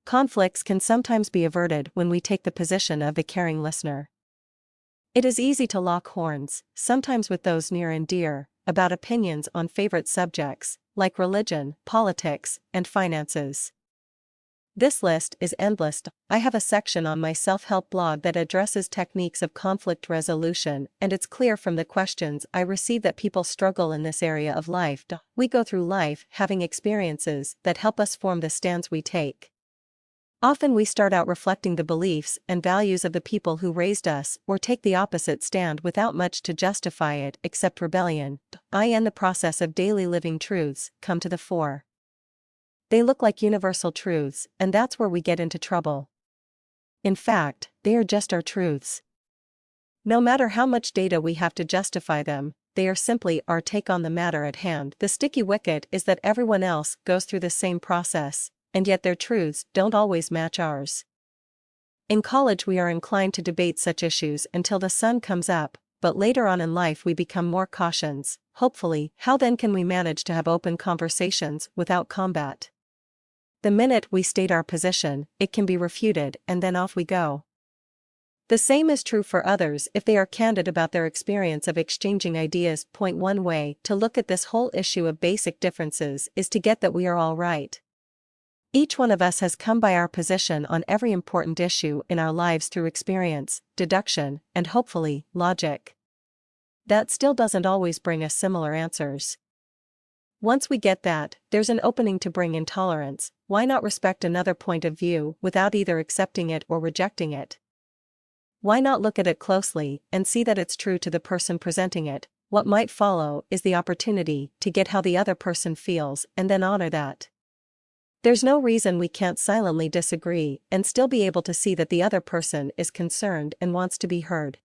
Conflicts can sometimes be averted when we take the position of a caring listener. It is easy to lock horns, sometimes with those near and dear, about opinions on favorite subjects, like religion, politics, and finances. This list is endless. I have a section on my self-help blog that addresses techniques of conflict resolution, and it's clear from the questions I receive that people struggle in this area of life. We go through life having experiences that help us form the stance we take. Often we start out reflecting the beliefs and values of the people who raised us, or take the opposite stand without much to justify it except rebellion. In the process of daily living truths come to the fore. They look like universal truths, and that's where we get into trouble. In fact, they are just our truths. No matter how much data we have to justify them, they are simply our take on the matter at hand. The sticky wicket is that everyone else goes through the same process, and yet their truths don't always match ours. In college we are inclined to debate such issues until the sun comes up, but later on in life we become more cautious. Hopefully, how then can we manage to have open conversations without combat? The minute we state our position, it can be refuted, and then off we go. The same is true for others if they are candid about their experience of exchanging ideas. One way to look at this whole issue of basic differences is to get that we are all right. Each one of us has come by our position on every important issue in our lives through experience, deduction, and hopefully, logic. That still doesn't always bring us similar answers. Once we get that, there's an opening to bring intolerance. Why not respect another point of view without either accepting it or rejecting it? Why not look at it closely and see that it's true to the person presenting it? What might follow is the opportunity to get how the other person feels and then honor that. There's no reason we can't silently disagree and still be able to see that the other person is concerned and wants to be heard.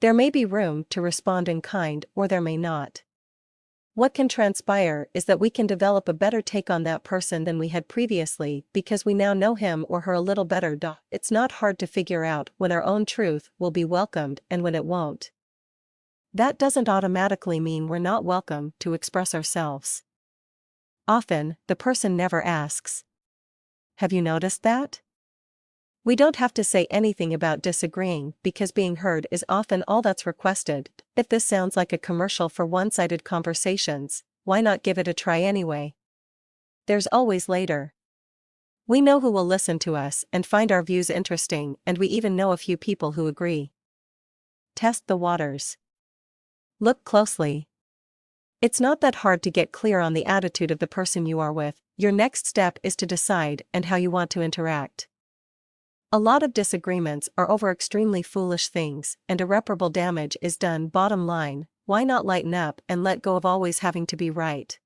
There may be room to respond in kind, or there may not. What can transpire is that we can develop a better take on that person than we had previously because we now know him or her a little better. It's not hard to figure out when our own truth will be welcomed and when it won't. That doesn't automatically mean we're not welcome to express ourselves. Often, the person never asks. Have you noticed that? We don't have to say anything about disagreeing because being heard is often all that's requested. If this sounds like a commercial for one-sided conversations, why not give it a try anyway? There's always later. We know who will listen to us and find our views interesting, and we even know a few people who agree. Test the waters. Look closely. It's not that hard to get clear on the attitude of the person you are with. Your next step is to decide and how you want to interact. A lot of disagreements are over extremely foolish things, and irreparable damage is done. Bottom line, why not lighten up and let go of always having to be right?